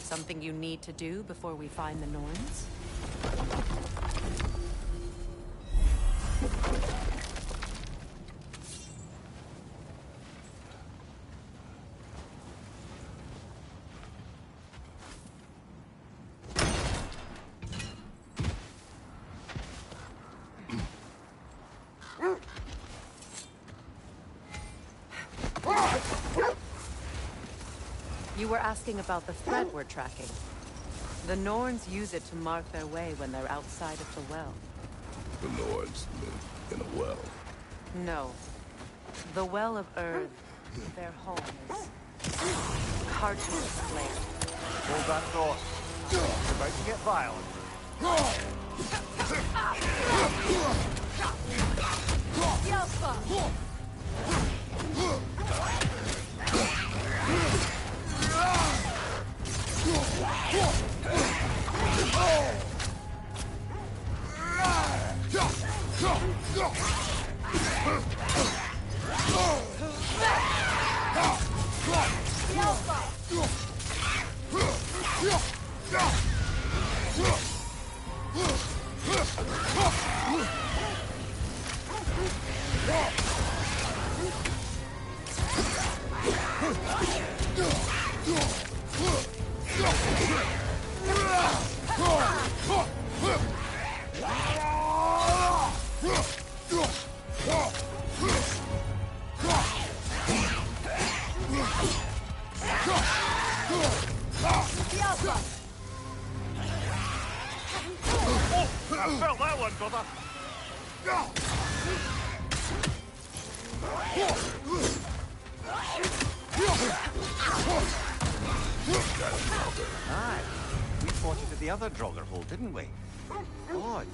Something you need to do before we find the Norns? You were asking about the thread we're tracking. The Norns use it to mark their way when they're outside of the well. The Norns live in a well. No. The Well of Earth, their home, is hard to explain. Hold that thought. It's about to get violent. I felt that one, brother. Aye, we fought it at the other Draugr hole, didn't we? Odd.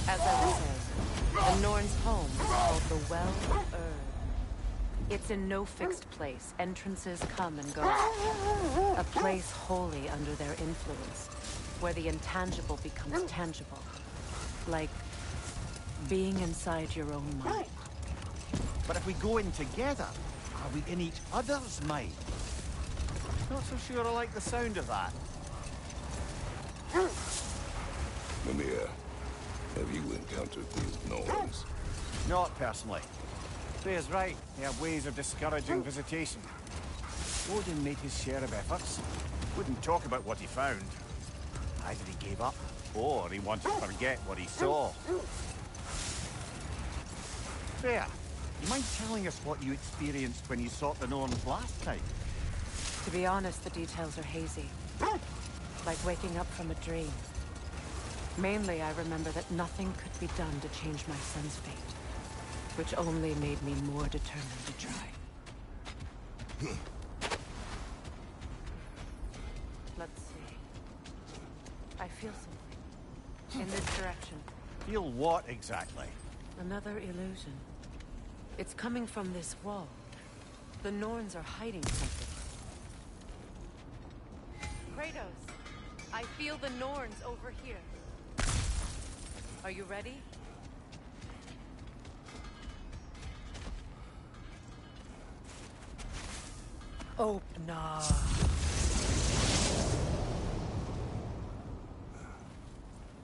As I was saying, the Norns' home is called the Well of Earth. It's in no fixed place. Entrances come and go. A place wholly under their influence, where the intangible becomes tangible. Like being inside your own mind. But if we go in together, are we in each other's mind? Not so sure I like the sound of that. Mimir, have you encountered these Norns? Not personally. Freya's right. They have ways of discouraging visitation. Odin made his share of efforts. Wouldn't talk about what he found. Either he gave up, or he wanted to forget what he saw. Freya, you mind telling us what you experienced when you sought the Norns last time? To be honest, the details are hazy. Like waking up from a dream. Mainly, I remember that nothing could be done to change my son's fate, which only made me more determined to try. Let's see. I feel something. In this direction. Feel what exactly? Another illusion. It's coming from this wall. The Norns are hiding something. Kratos, I feel the Norns over here. Are you ready? Open up.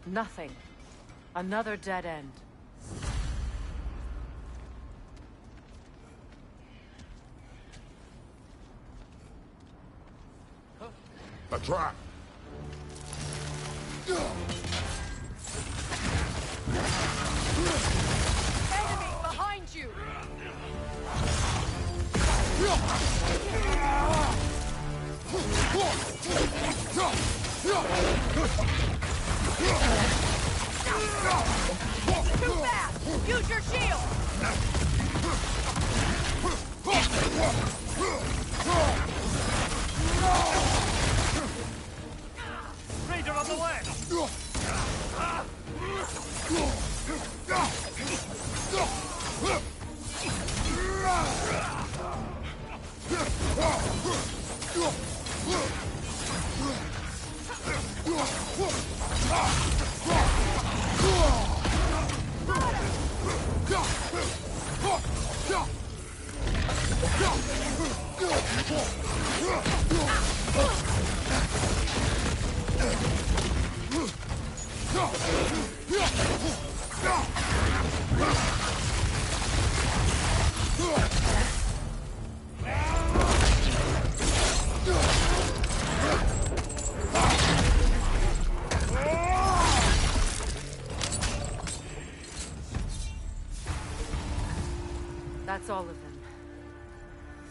Nothing. Another dead end. A trap! Enemy behind you! Too fast! Use your shield! That's all of them.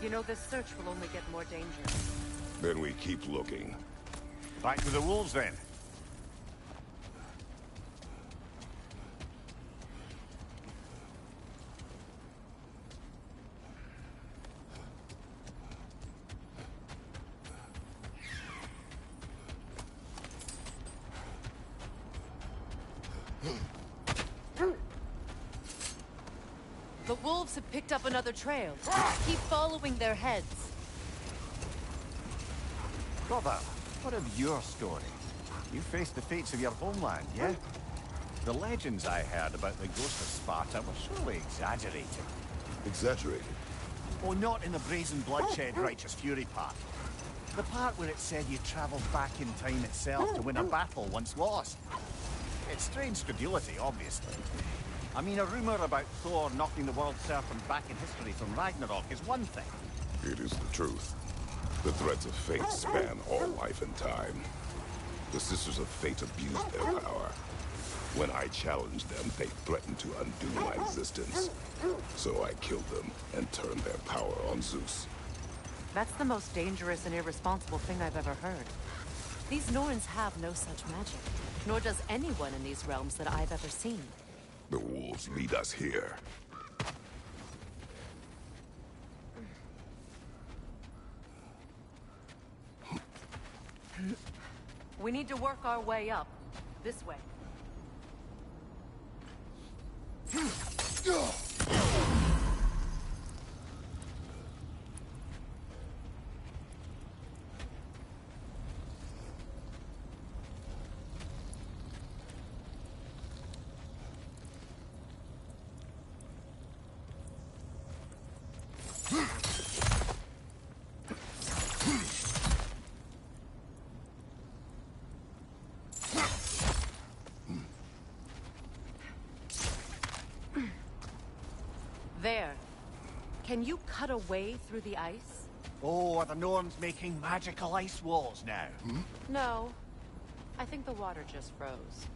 You know, this search will only get more dangerous. Then we keep looking. Back to the wolves, then. The wolves have picked up another trail. Keep following their heads. Brother, what of your story? You faced the fates of your homeland, yeah? The legends I heard about the ghost of Sparta were surely exaggerated. Exaggerated? Oh, not in the brazen bloodshed righteous fury part. The part where it said you travelled back in time itself to win a battle once lost. It's strange credulity, obviously. I mean, a rumour about Thor knocking the world serpent back in history from Ragnarok is one thing. It is the truth. The threads of fate span all life and time. The Sisters of Fate abused their power. When I challenged them, they threatened to undo my existence. So I killed them and turned their power on Zeus. That's the most dangerous and irresponsible thing I've ever heard. These Norns have no such magic, nor does anyone in these realms that I've ever seen. The wolves lead us here. We need to work our way up. This way. There. Can you cut a way through the ice? Oh, are the Norns making magical ice walls now? No. I think the water just froze.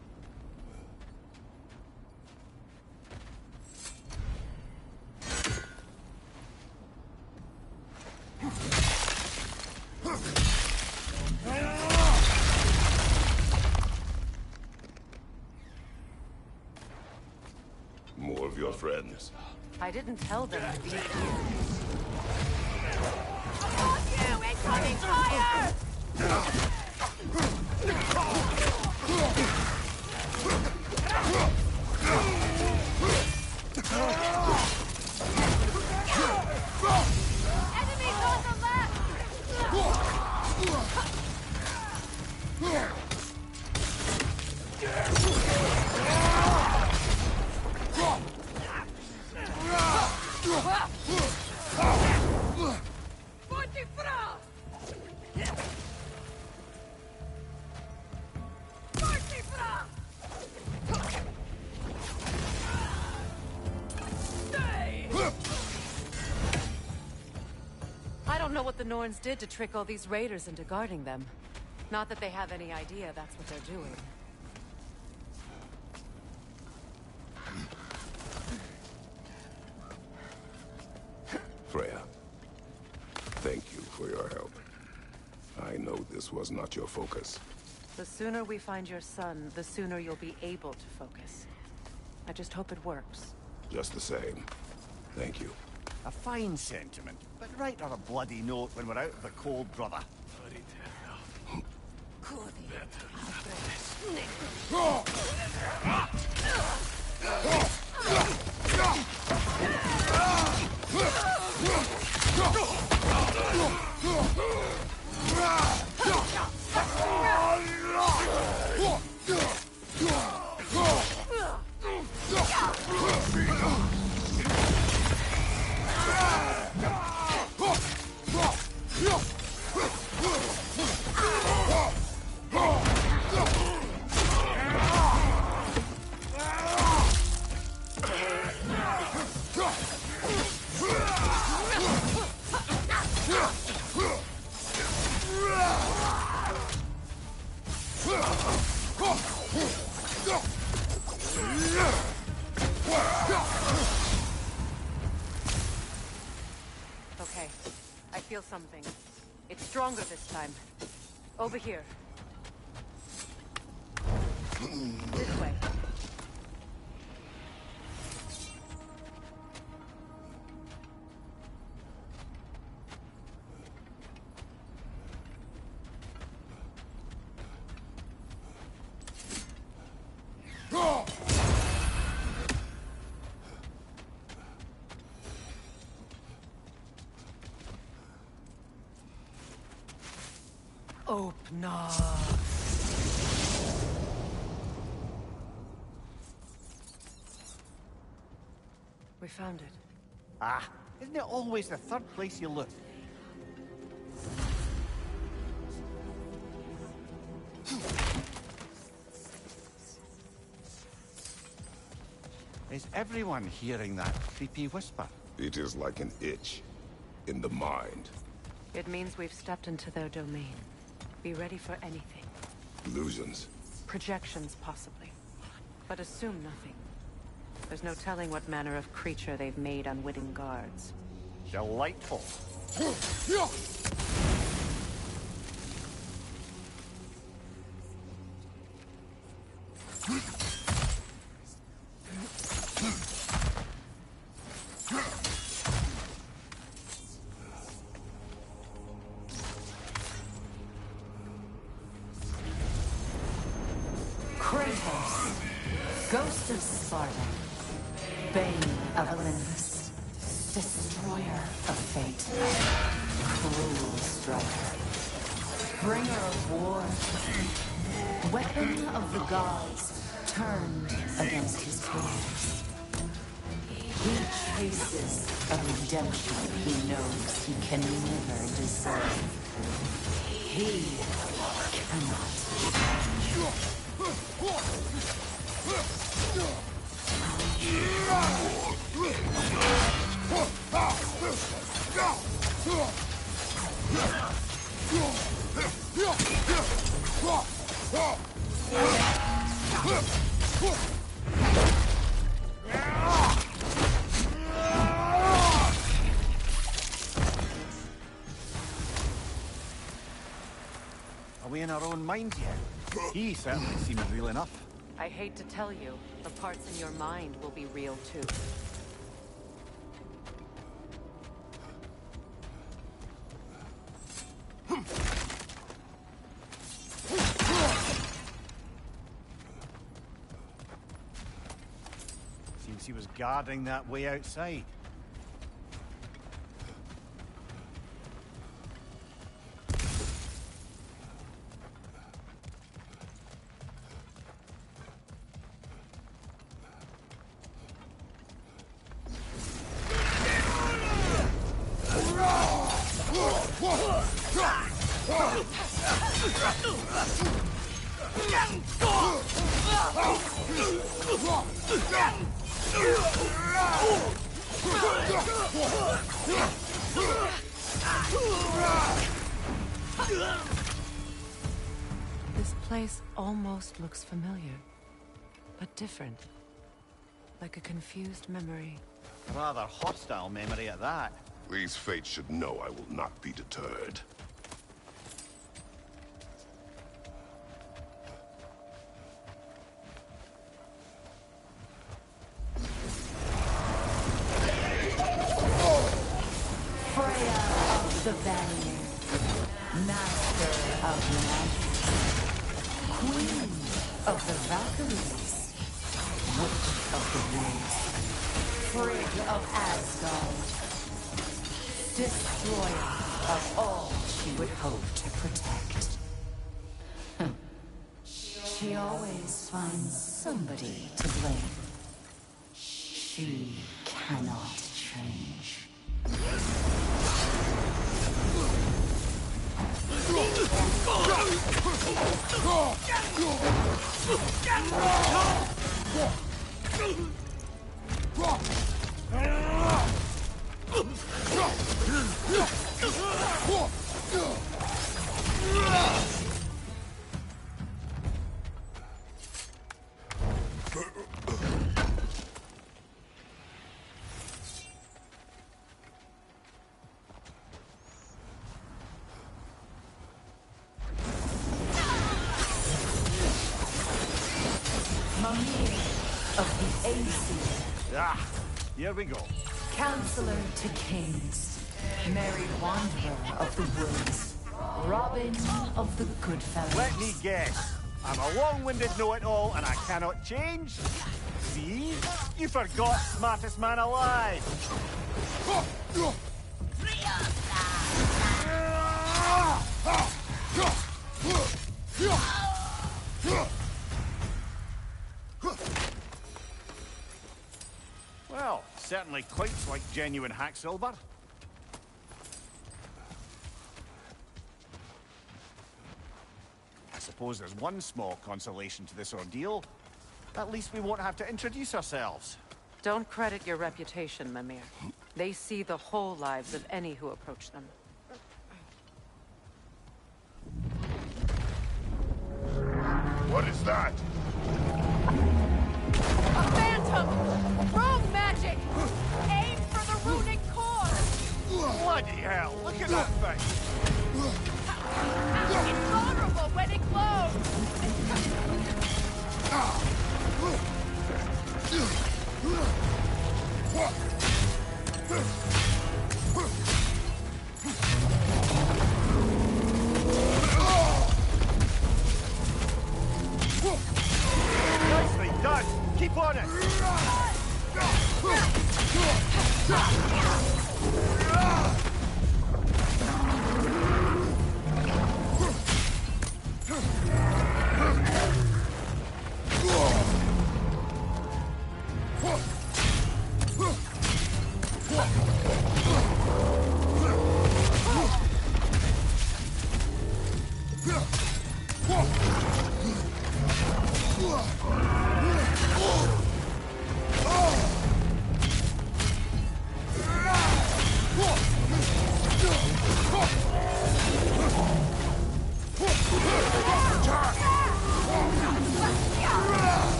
More of your friends. I didn't tell them to be here. Fuck you! Incoming fire! Enemies on the left! I don't know what the Norns did to trick all these raiders into guarding them. Not that they have any idea that's what they're doing. Freya, thank you for your help. I know this was not your focus. The sooner we find your son, the sooner you'll be able to focus. I just hope it works. Just the same. Thank you. A fine sentiment, but write her a bloody note when we're out of the cold, brother. feel something. It's stronger this time. Over here. This way. Open up. We found it. Ah, isn't it always the third place you look? Is everyone hearing that creepy whisper? It is like an itch in the mind. It means we've stepped into their domain. Be ready for anything. Illusions. Projections, possibly. But assume nothing. There's no telling what manner of creature they've made unwitting guards. Delightful. Kratos, Ghost of Sparta, Bane of Olympus, Destroyer of Fate, Cruel Striker, Bringer of War, Weapon of the Gods, turned against his peers. He traces a redemption he knows he can never deserve. He cannot. Are we in our own minds yet? He certainly seems real enough. I hate to tell you, the parts in your mind will be real too. Seems he was guarding that way outside. This place almost looks familiar, but different. Like a confused memory. A rather hostile memory at that. These fates should know I will not be deterred. Freya of the Vanir, Master of Magic, Queen of the Valkyries, Witch of the Woods, Frigg of Asgard, Destroyer of all she would hope to protect. She always finds somebody to blame. She cannot change. Overseer, Ah, here we go. Counselor to Kings, Merry Wanderer of the Woods, Robin of the Goodfellas. Let me guess. I'm a long-winded know-it-all and I cannot change? See? You forgot smartest man alive! Well, certainly clinks like genuine hack silver. I suppose there's one small consolation to this ordeal. At least we won't have to introduce ourselves. Don't credit your reputation, Mimir. They see the whole lives of any who approach them. What is that? A phantom! Rogue magic! Aim for the runic core! Bloody hell, look at that thing! It's vulnerable when it glows! Nicely done! Keep on it!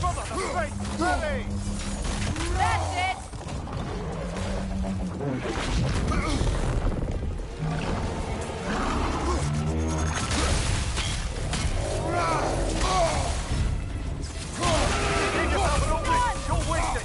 Brother, the right! Hurry! That's it! Give yourself an opening! Don't waste it!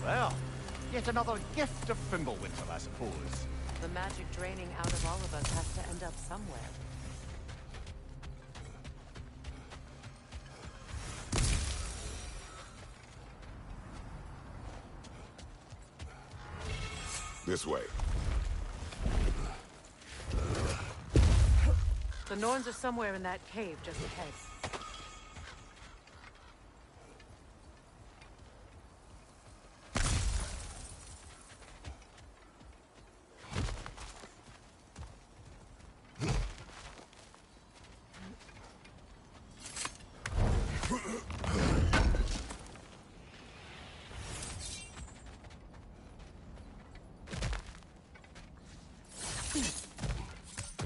Well, yet another gift of Fimbulwinter, I suppose. The magic draining out of all of us has to end up somewhere. This way. The Norns are somewhere in that cave just ahead.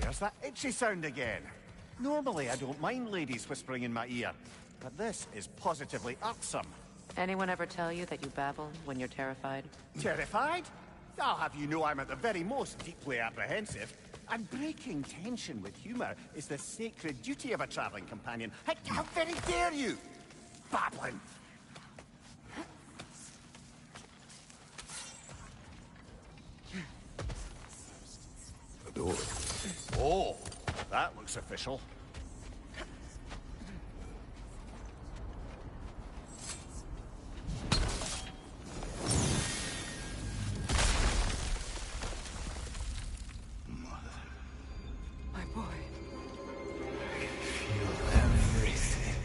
There's that itchy sound again. Normally I don't mind ladies whispering in my ear, but this is positively irksome. Anyone ever tell you that you babble when you're terrified? Terrified? I'll have you know I'm at the very most deeply apprehensive. And breaking tension with humor is the sacred duty of a traveling companion. How very dare you! Babbling! The door. Oh, that looks official. My boy.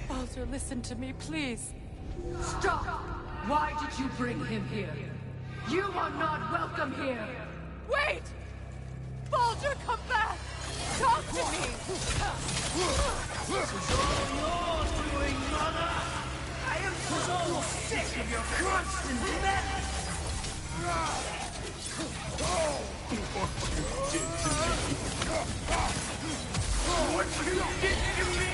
Baldur, listen to me, please. Stop! Why did you bring him here? You are not welcome here! Wait! Baldur, come back! Talk to me! This is all your doing, Mother! I am so sick of your constant menace! What you did to me!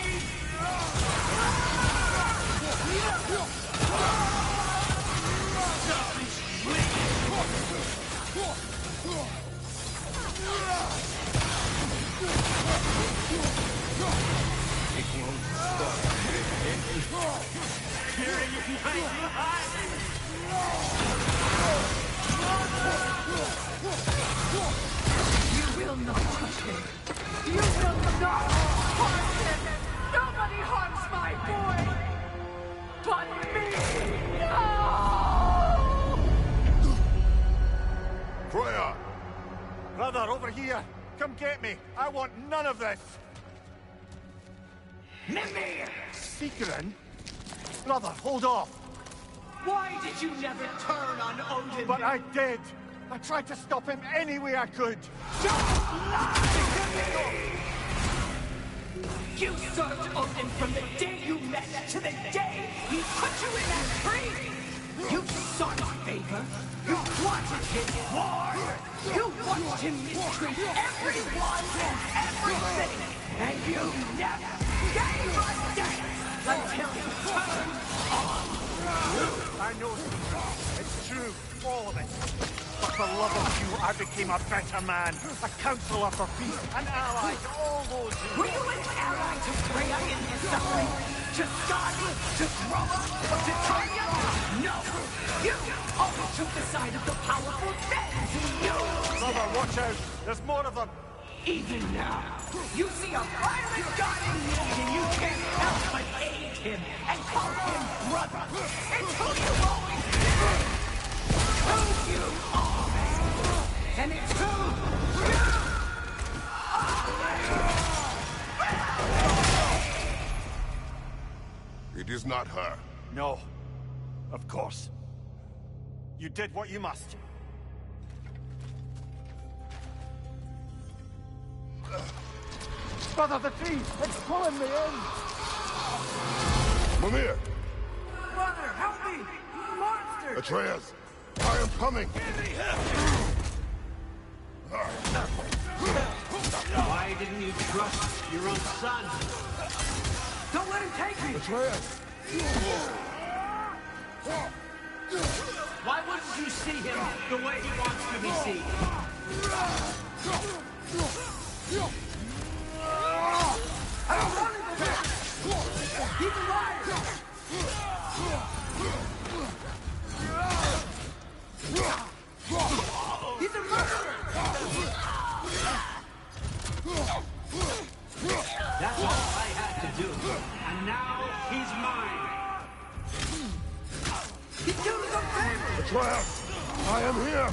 You will not touch him! You will not harm him! Nobody harms my boy! But me! No! Freya! Brother, over here! Come get me! I want none of this! Mimir! Seekerin? Brother, hold off! Why did you never turn on Odin? But I did! I tried to stop him any way I could! You served Odin from the day you met to the day he put you in that tree! You sought favor, you wanted his war, you watched him mistreat everyone and everything, and you never gave a damn until he turned on you! I know it's true, all of it. But for love of you, I became a better man, a counselor for peace, an ally to all those who... Were you an ally to Freya in his suffering? To Skadi? To Groa? Or to Tanya? No! You always took the side of the powerful then! You! Brother, watch out! There's more of them! Even now, you see a violent god in need and you can't help but aid him and call him brother! It's who you always did! Who you are! And it's who you It is not her. No. Of course. You did what you must. Brother, the tree! It's pulling me in! Mimir! Brother, help me! Monster! Atreus! I am coming! Why didn't you trust your own son? Don't let him take me! Atreus! Why wouldn't you see him the way he wants to be seen? He's alive! He's a murderer! That's all I had to do. And now he's mine. He's doing us a favor! Atreus! I am here!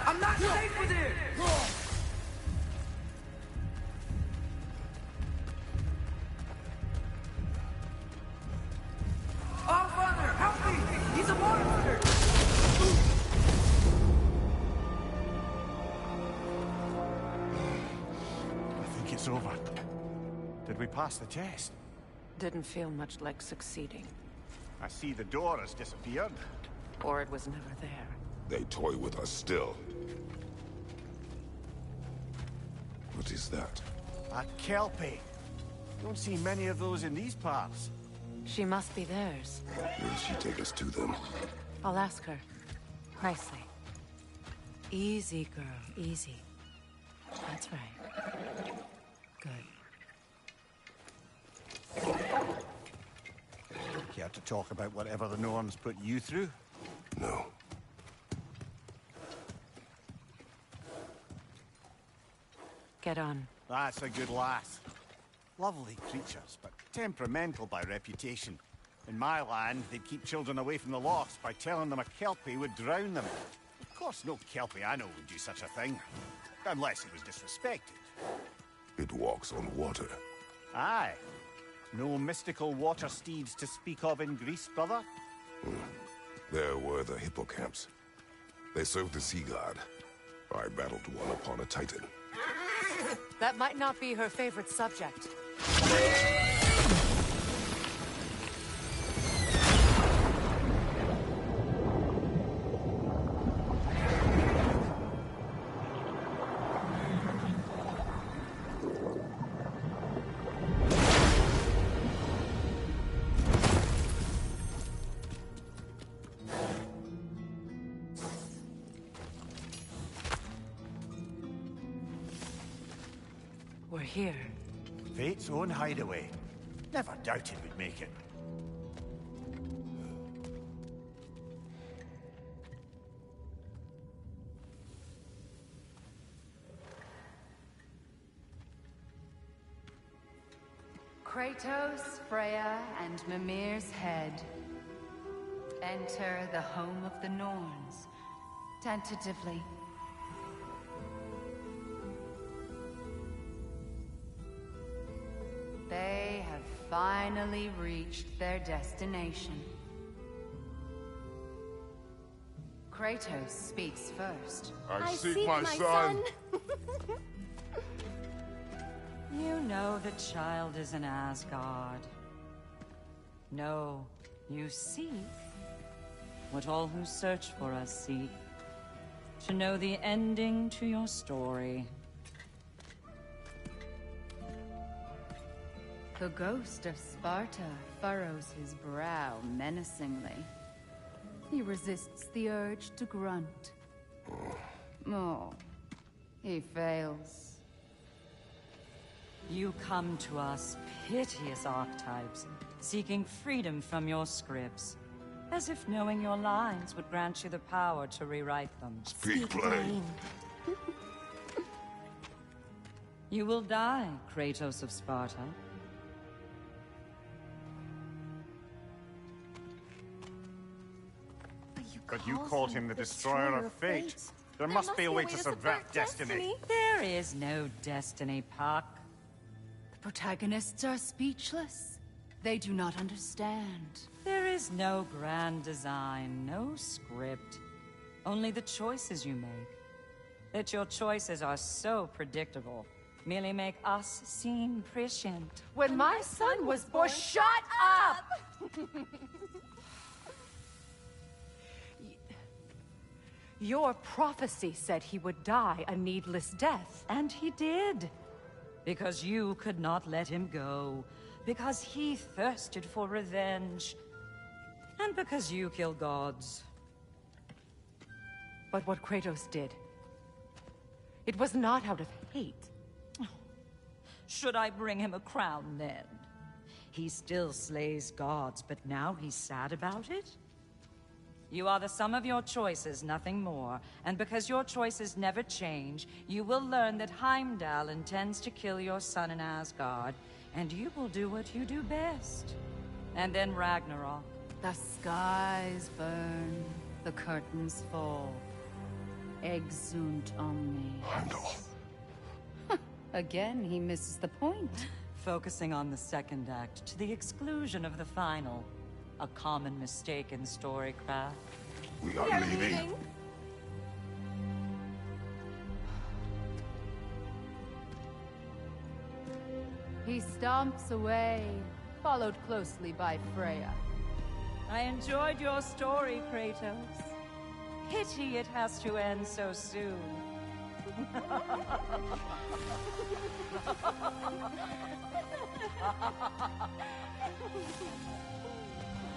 I'm not safe with him! Oh, Father, help me! He's a monster! I think it's over. Did we pass the test? Didn't feel much like succeeding. I see the door has disappeared. Or it was never there. They toy with us still. What is that? A Kelpie. Don't see many of those in these parts. She must be theirs. Will she take us to them? I'll ask her. Nicely. Easy, girl. Easy. That's right. Good. Care to talk about whatever the Norns put you through? No. Get on. That's a good lass. Lovely creatures, but temperamental by reputation. In my land, they'd keep children away from the lost by telling them a Kelpie would drown them. Of course, no Kelpie I know would do such a thing. Unless it was disrespected. It walks on water. Aye. No mystical water steeds to speak of in Greece, brother? There were the hippocamps. They served the sea god. I battled one upon a titan. That might not be her favorite subject. We're here. Fate's own hideaway. Never doubted we'd make it. Kratos, Freya, and Mimir's head. Enter the home of the Norns. Tentatively. They have finally reached their destination. Kratos speaks first. I seek my son. You know the child is in Asgard. No, you seek what all who search for us seek. To know the ending to your story. The ghost of Sparta furrows his brow menacingly. He resists the urge to grunt. Oh, he fails. You come to us, piteous archetypes, seeking freedom from your scripts. As if knowing your lines would grant you the power to rewrite them. Speak plain. You will die, Kratos of Sparta. But you called him the Destroyer of Fate. There must be a way to subvert destiny. There is no destiny, Puck. The protagonists are speechless. They do not understand. There is no grand design, no script. Only the choices you make. That your choices are so predictable merely make us seem prescient. When my son was born... Shut up! Your prophecy said he would die a needless death. And he did. Because you could not let him go. Because he thirsted for revenge. And because you kill gods. But what Kratos did, it was not out of hate. Should I bring him a crown then? He still slays gods, but now he's sad about it? You are the sum of your choices, nothing more. And because your choices never change, you will learn that Heimdall intends to kill your son in Asgard, and you will do what you do best. And then Ragnarok. The skies burn, the curtains fall. Exunt omnes. Heimdall. Again, he misses the point. Focusing on the second act to the exclusion of the final. A common mistake in storycraft. We are leaving. He stomps away, followed closely by Freya. I enjoyed your story, Kratos. Pity it has to end so soon.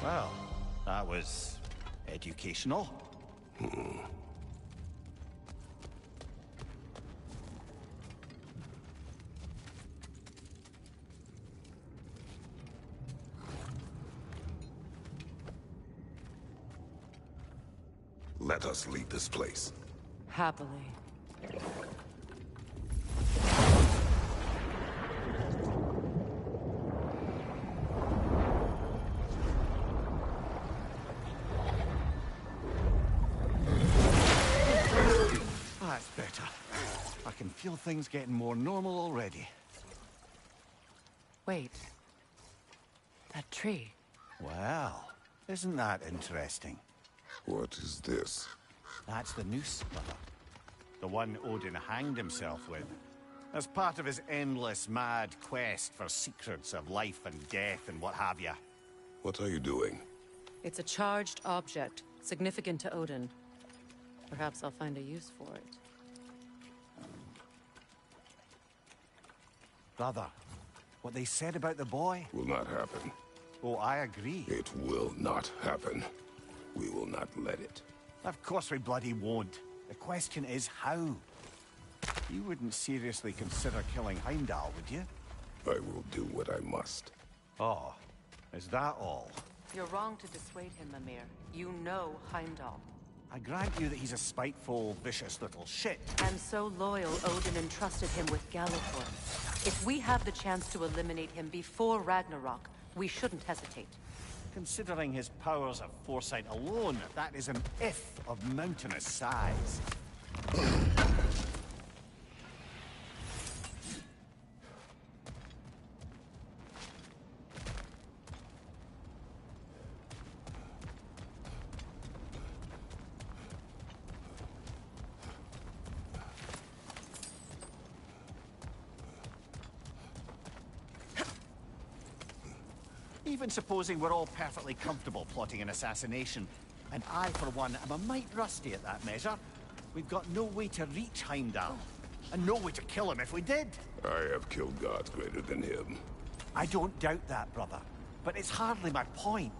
Well, that was Educational. Let us leave this place. Happily. That's better. I can feel things getting more normal already. Wait. That tree. Well, isn't that interesting? What is this? That's the noose, brother. The one Odin hanged himself with. As part of his endless, mad quest for secrets of life and death and what have you. What are you doing? It's a charged object, significant to Odin. Perhaps I'll find a use for it. Brother, what they said about the boy? Will not happen. Oh, I agree. It will not happen. We will not let it. Of course we bloody won't. The question is how? You wouldn't seriously consider killing Heimdall, would you? I will do what I must. Oh, is that all? You're wrong to dissuade him, Mimir. You know Heimdall. I grant you that he's a spiteful, vicious little shit. And so loyal, Odin entrusted him with Galliford. If we have the chance to eliminate him before Ragnarok, we shouldn't hesitate. Considering his powers of foresight alone, that is an if of mountainous size. Even supposing we're all perfectly comfortable plotting an assassination, and I, for one, am a mite rusty at that measure, we've got no way to reach Heimdall, and no way to kill him if we did. I have killed gods greater than him. I don't doubt that, brother, but it's hardly my point.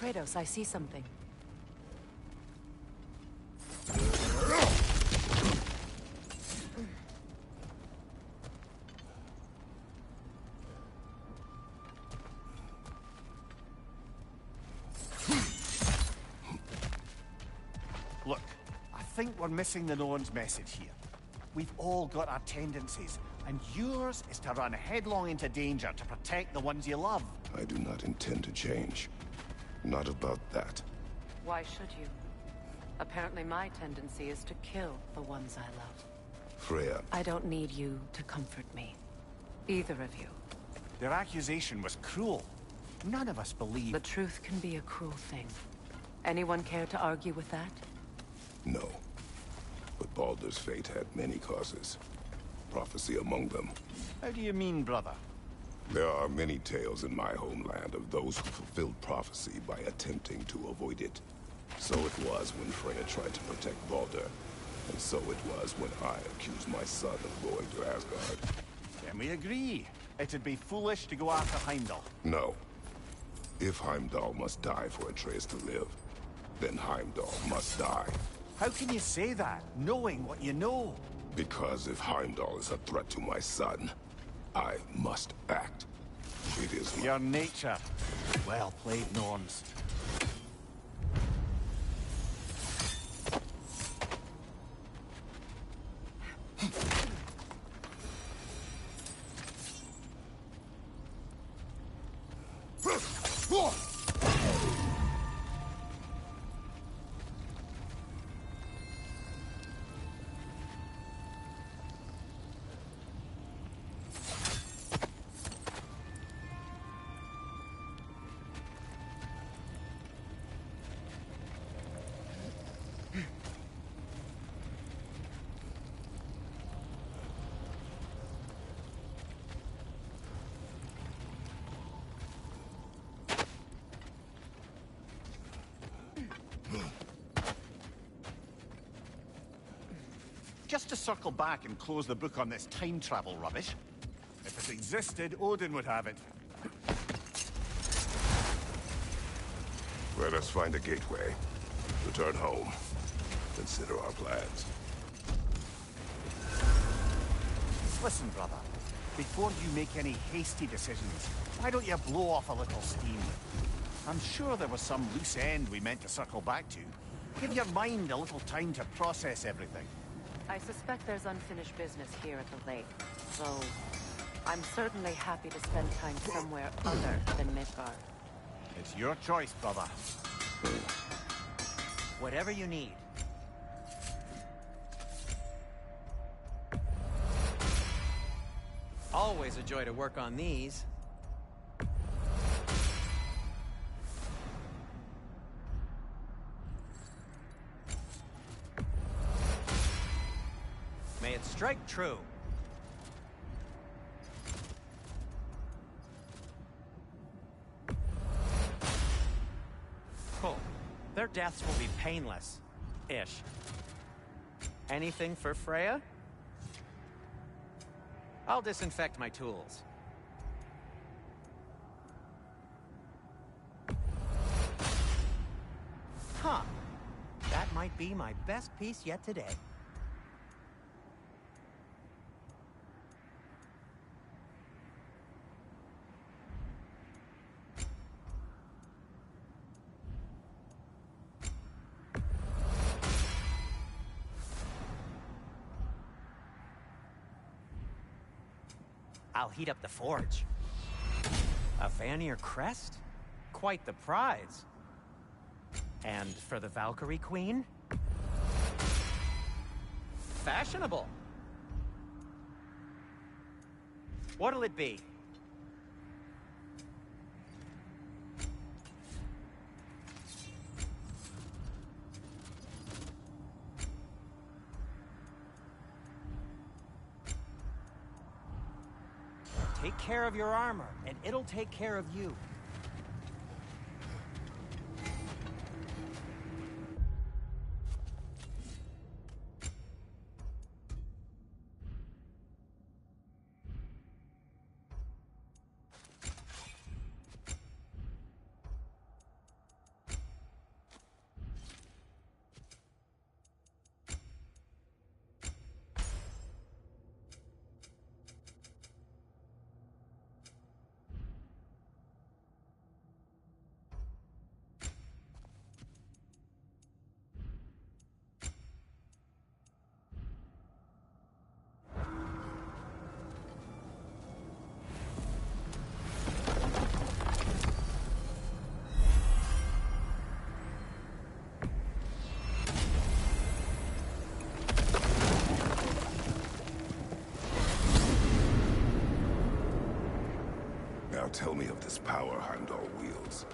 Kratos, I see something. Look, I think we're missing the Norn's message here. We've all got our tendencies, and yours is to run headlong into danger to protect the ones you love. I do not intend to change. Not about that. Why should you? Apparently my tendency is to kill the ones I love. Freya, I don't need you to comfort me. Either of you. Their accusation was cruel. None of us believe... The truth can be a cruel thing. Anyone care to argue with that? no. But Baldur's fate had many causes. Prophecy among them. How do you mean, brother? There are many tales in my homeland of those who fulfilled prophecy by attempting to avoid it. So it was when Freya tried to protect Baldur. And so it was when I accused my son of going to Asgard. Then we agree. It'd be foolish to go after Heimdall. No. If Heimdall must die for Atreus to live, then Heimdall must die. How can you say that, knowing what you know? Because if Heimdall is a threat to my son, I must act. It is my... Your nature. Well played, Norns. just to circle back and close the book on this time travel rubbish. If it existed, Odin would have it. Let us find a gateway. Return home. Consider our plans. Listen, brother. Before you make any hasty decisions, why don't you blow off a little steam? I'm sure there was some loose end we meant to circle back to. Give your mind a little time to process everything. I suspect there's unfinished business here at the lake, though I'm certainly happy to spend time somewhere other than Midgard. It's your choice, brother. Whatever you need. Always a joy to work on these. May it strike true. Cool. Their deaths will be painless-ish. Anything for Freya? I'll disinfect my tools. Huh. That might be my best piece yet today. I'll heat up the forge. A Vanir crest? Quite the prize. And for the Valkyrie Queen? Fashionable. What'll it be? Take care of your armor, and it'll take care of you. Now tell me of this power Heimdall wields.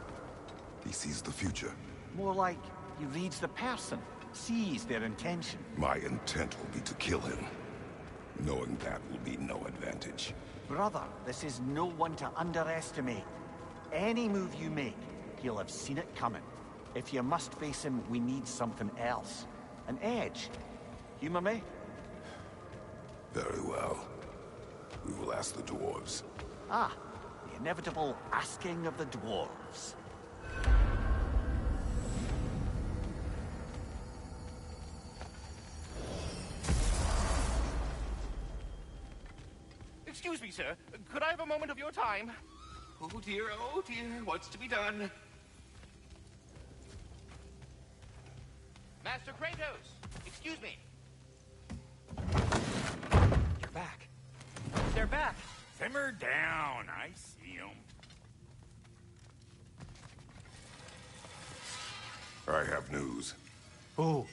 He sees the future. More like he reads the person, sees their intention. My intent will be to kill him. Knowing that will be no advantage. Brother, this is no one to underestimate. Any move you make, he'll have seen it coming. If you must face him, we need something else. An edge. Humor me? Very well. We will ask the dwarves. Ah, the inevitable asking of the dwarves. Excuse me, sir. Could I have a moment of your time? Oh dear, what's to be done? Master Kratos, excuse me. You're back. They're back. Simmer down, I see them. I have news. Oh.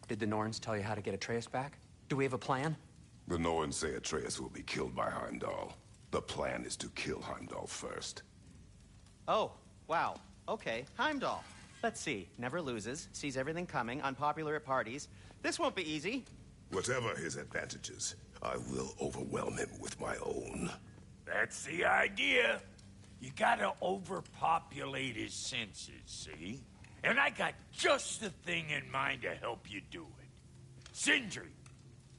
Did the Norns tell you how to get Atreus back? Do we have a plan? The Norns say Atreus will be killed by Heimdall. The plan is to kill Heimdall first. Oh, wow. Okay, Heimdall. Let's see. Never loses, sees everything coming, unpopular at parties. This won't be easy. Whatever his advantages, I will overwhelm him with my own. That's the idea. You gotta overpopulate his senses, see? And I got just the thing in mind to help you do it. Sindri,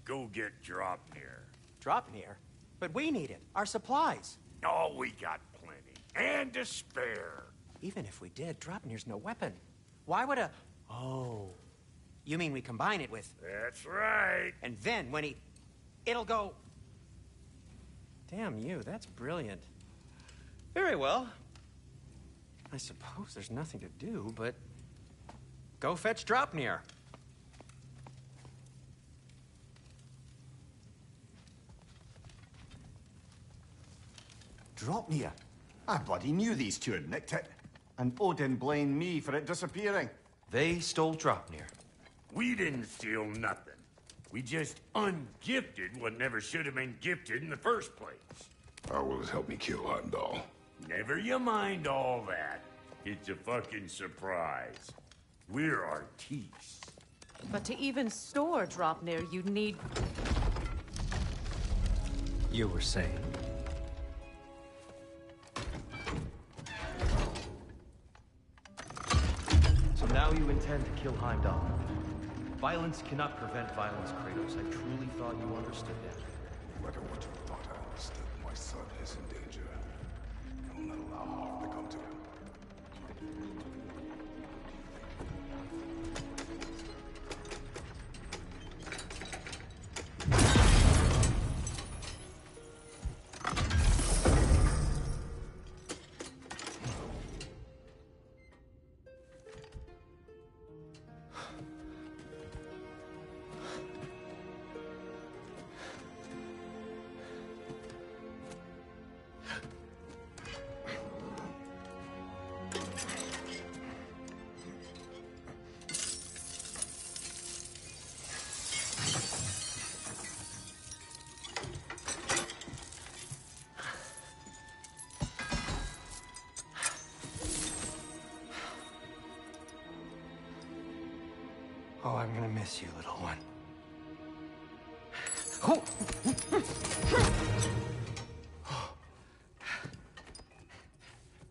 go get Dropnir. Dropnir? But we need it. Our supplies. Oh, we got plenty. And to spare. Even if we did, Dropnir's no weapon. Why would a... Oh. You mean we combine it with... That's right. And then when he... It'll go... Damn you, that's brilliant. Very well. I suppose there's nothing to do, but... Go fetch Dropnir. Dropnir? I bloody knew these two had nicked it. And Odin blamed me for it disappearing. They stole Dropnir. We didn't steal nothing. We just ungifted what never should have been gifted in the first place. How will it help me kill Heimdall? Never you mind all that. It's a fucking surprise. We're artistes. But to even store Dropnir, you'd need... You were saying? So now you intend to kill Heimdall. Violence cannot prevent violence, Kratos. I truly thought you understood that. No matter what you thought I understood, my son is in danger. I will not allow harm to come to him. Oh, I'm gonna miss you, little one.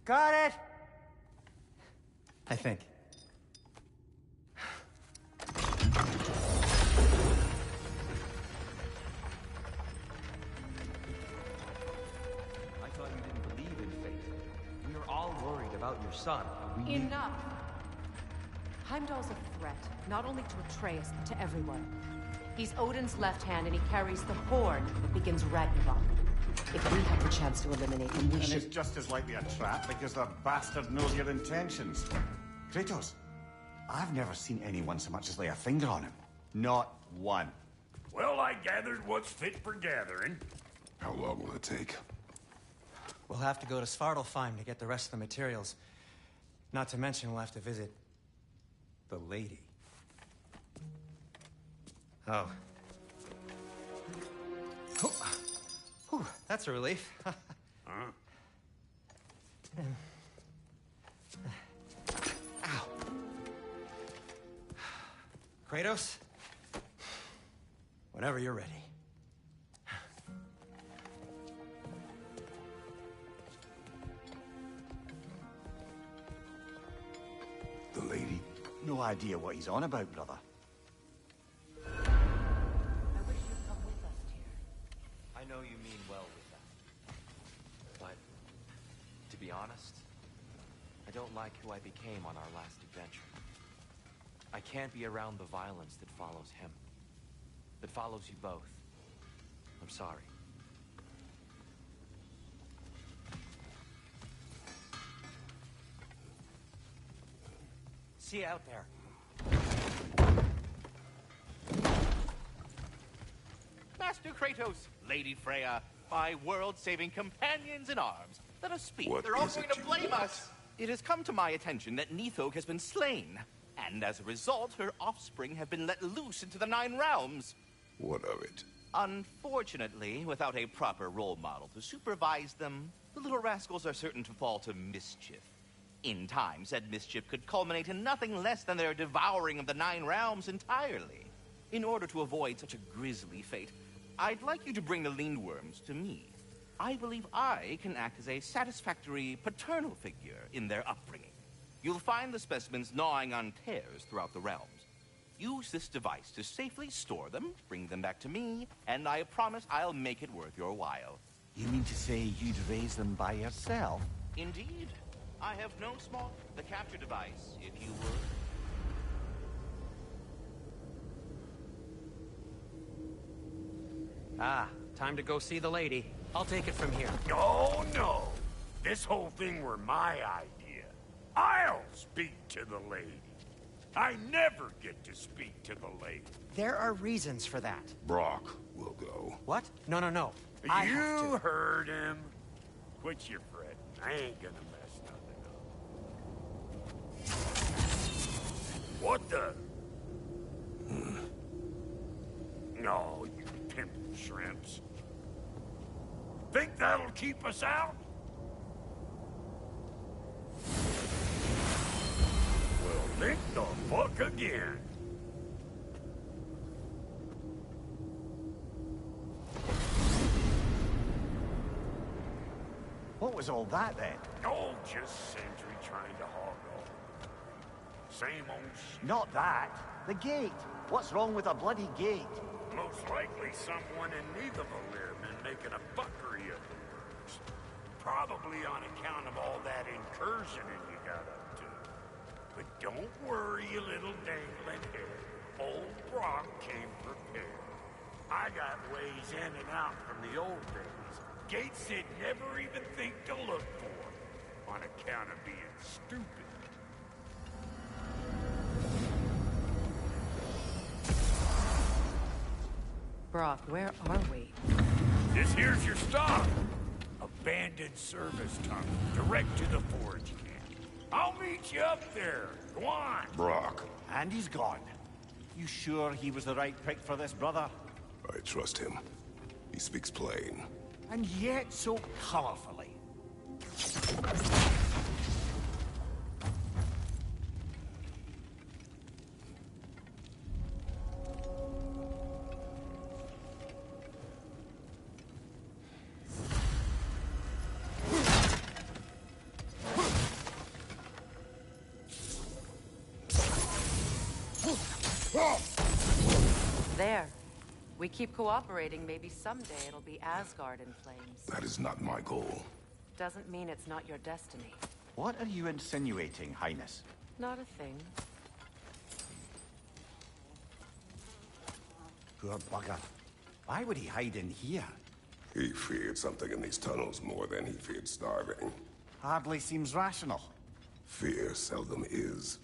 Got it! I think. I thought you didn't believe in fate. We were all worried about your son. We knew- Enough! Heimdall's a threat, not only to Atreus, but to everyone. He's Odin's left hand, and he carries the horn that begins Ragnarok. If we have the chance to eliminate him, we And should... it's just as likely a trap because the bastard knows your intentions. Kratos, I've never seen anyone so much as lay a finger on him. Not one. Well, I gathered what's fit for gathering. How long will it take? We'll have to go to Svartalfheim to get the rest of the materials. Not to mention we'll have to visit... the lady. Oh. Whew, that's a relief. Huh? Ow. Kratos? Whenever you're ready. The lady? No idea what he's on about, brother. I wish you'd come with us, dear. I know you mean well with that. But, to be honest, I don't like who I became on our last adventure. I can't be around the violence that follows him. That follows you both. I'm sorry. See you out there. Master Kratos, Lady Freya, my world-saving companions in arms, let us speak. What They're all is going it to you blame want? us. It has come to my attention that Nithog has been slain, and as a result, her offspring have been let loose into the Nine Realms. What of it? Unfortunately, without a proper role model to supervise them, the little rascals are certain to fall to mischief. In time, said mischief could culminate in nothing less than their devouring of the Nine Realms entirely. In order to avoid such a grisly fate, I'd like you to bring the Lindworms to me. I believe I can act as a satisfactory paternal figure in their upbringing. You'll find the specimens gnawing on tears throughout the realms. Use this device to safely store them, bring them back to me, and I promise I'll make it worth your while. You mean to say you'd raise them by yourself? Indeed. I have no small... The capture device, if you would. Ah, time to go see the lady. I'll take it from here. No, no. This whole thing were my idea. I'll speak to the lady. I never get to speak to the lady. There are reasons for that. Brock will go. What? No, no, no. I have You to. heard him. Quit your fretting. I ain't gonna mess nothing up. What the? No, you pimp shrimps. Think that'll keep us out? Well, think the fuck again. What was all that then? Oh, just Sentry trying to hog off. Same old shit. Not that. The gate. What's wrong with a bloody gate? Most likely someone in Neitherville been making a buckery of the works. Probably on account of all that incursioning you got up to. But don't worry, you little dangling head. Old Brock came prepared. I got ways in and out from the old days. Gates he'd never even think to look for. On account of being stupid. Brock, where are we? This here's your stop. Abandoned service tunnel, direct to the forage camp. I'll meet you up there. Go on. Brock, And he's gone. You sure he was the right pick for this, brother? I trust him. He speaks plain. And yet so colorfully. There. We keep cooperating, maybe someday it'll be Asgard in flames. That is not my goal. Doesn't mean it's not your destiny. What are you insinuating, Highness? Not a thing. Poor bugger. Why would he hide in here? He feared something in these tunnels more than he feared starving. Hardly seems rational. Fear seldom is.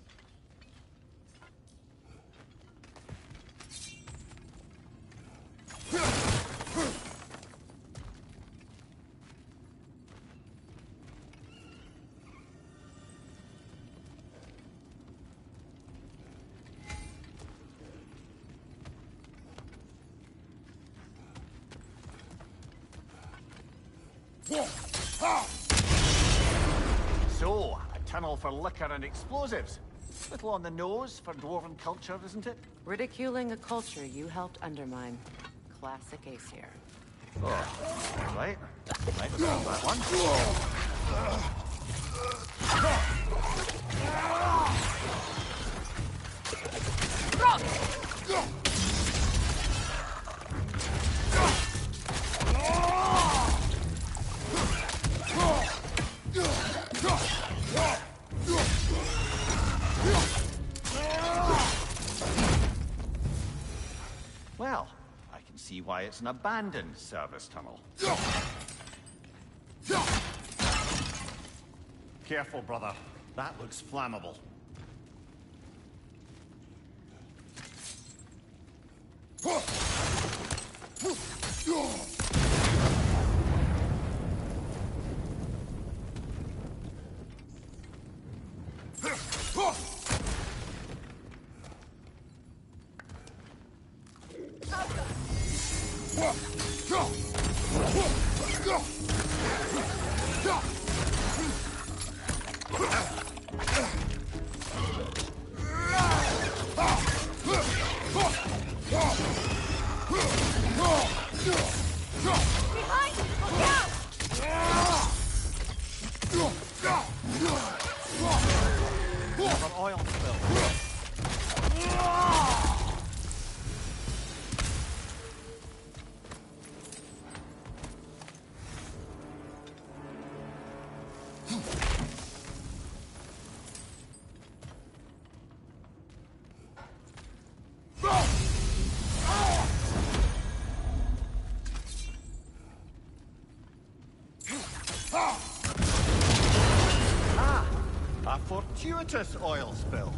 So, a tunnel for liquor and explosives. Little on the nose for dwarven culture, isn't it? Ridiculing a culture you helped undermine. Classic Ace here. Oh, right. Might as well that one. Well, I can see why it's an abandoned service tunnel. Careful, brother. That looks flammable. A fortuitous oil spill.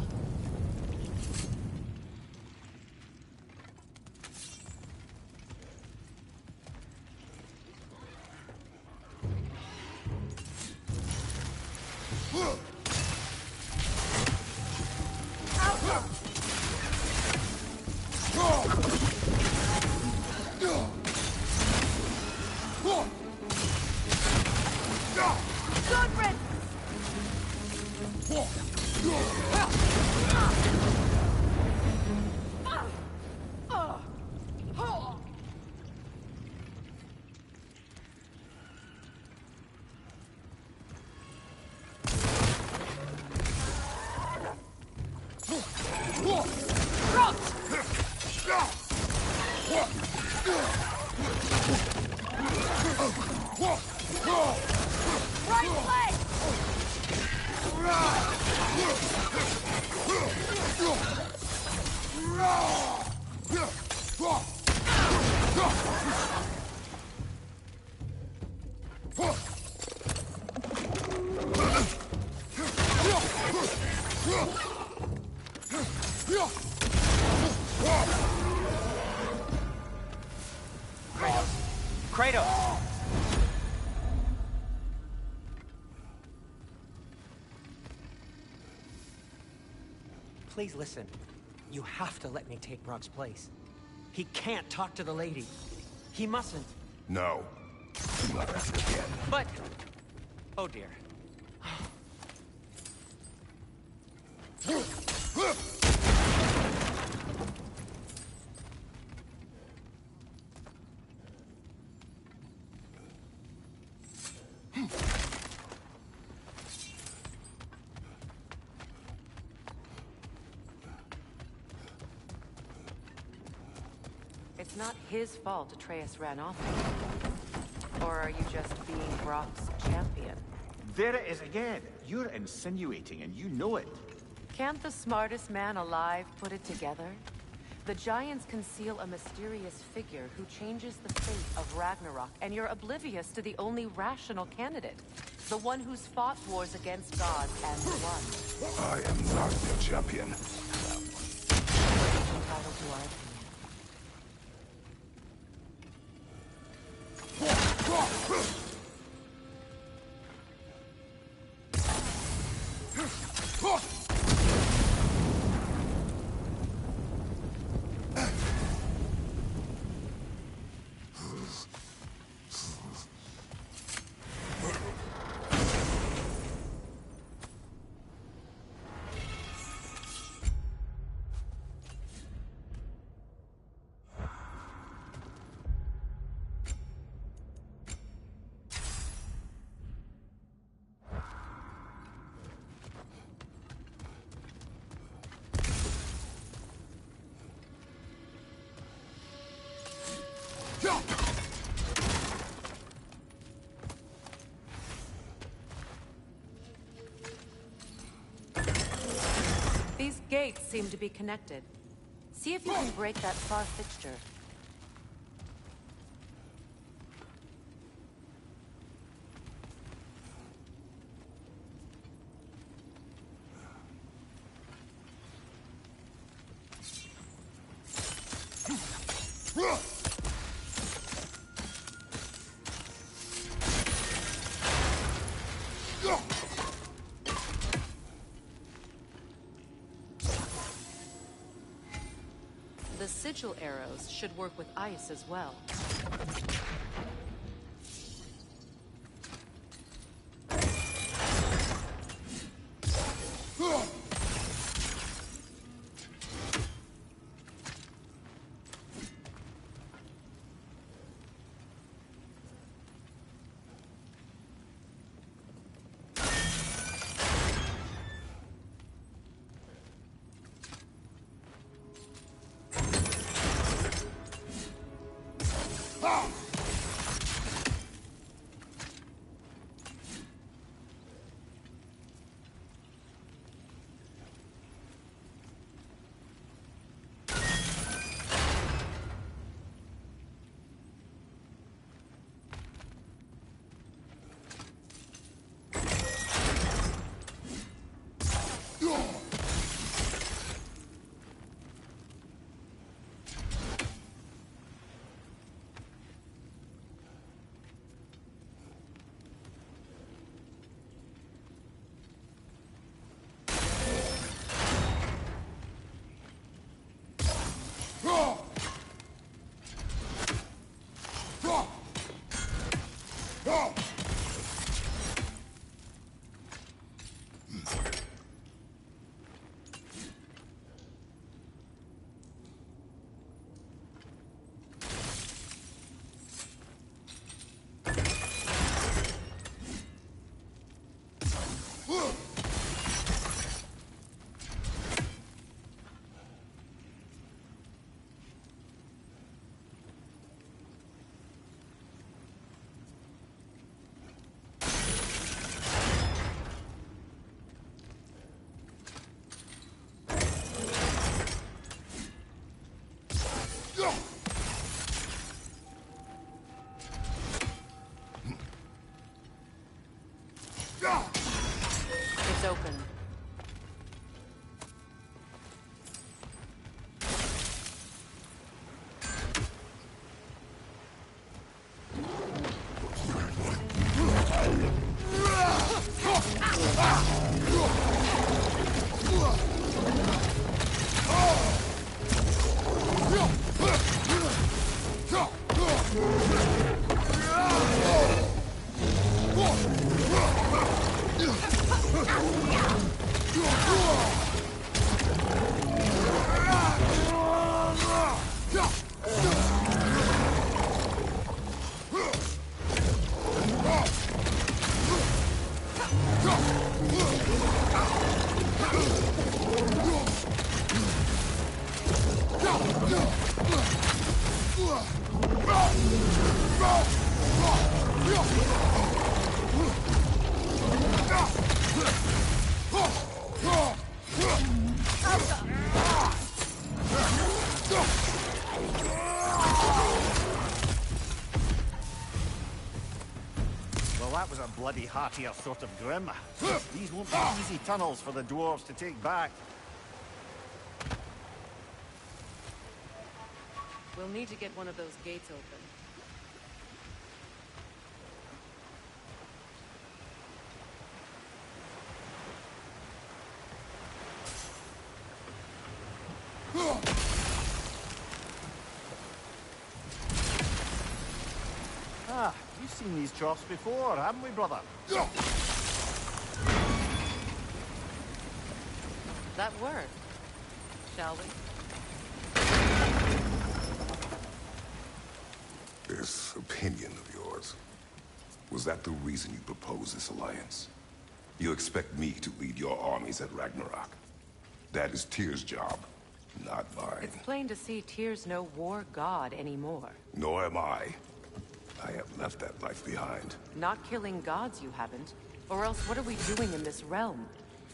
Kratos! Please listen. You have to let me take Brock's place. He can't talk to the lady. He mustn't. No. Do not ask again. But... Oh dear. It's not his fault Atreus ran off. Or are you just being Brock's champion? There it is again. You're insinuating, and you know it. Can't the smartest man alive put it together? The Giants conceal a mysterious figure who changes the fate of Ragnarok, and you're oblivious to the only rational candidate. The one who's fought wars against gods and won. I am not your champion. Entitled to our opinion. These gates seem to be connected. See if you can break that far fixture. The sigil arrows should work with ice as well. It's open. Well, that was a bloody heartier sort of grim. These won't be easy tunnels for the dwarves to take back. We'll need to get one of those gates open. Ah, you've seen these troughs before, haven't we, brother? That worked. Shall we? This opinion of yours, was that the reason you proposed this alliance? You expect me to lead your armies at Ragnarok? That is Tyr's job, not mine. It's plain to see Tyr's no war god anymore. Nor am I. I have left that life behind. Not killing gods, you haven't. Or else what are we doing in this realm?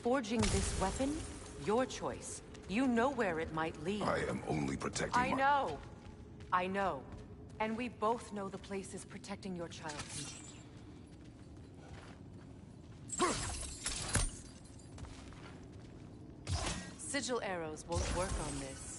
Forging this weapon? Your choice. You know where it might lead. I am only protecting I know. I know. And we both know the place is protecting your child from me. Sigil arrows won't work on this.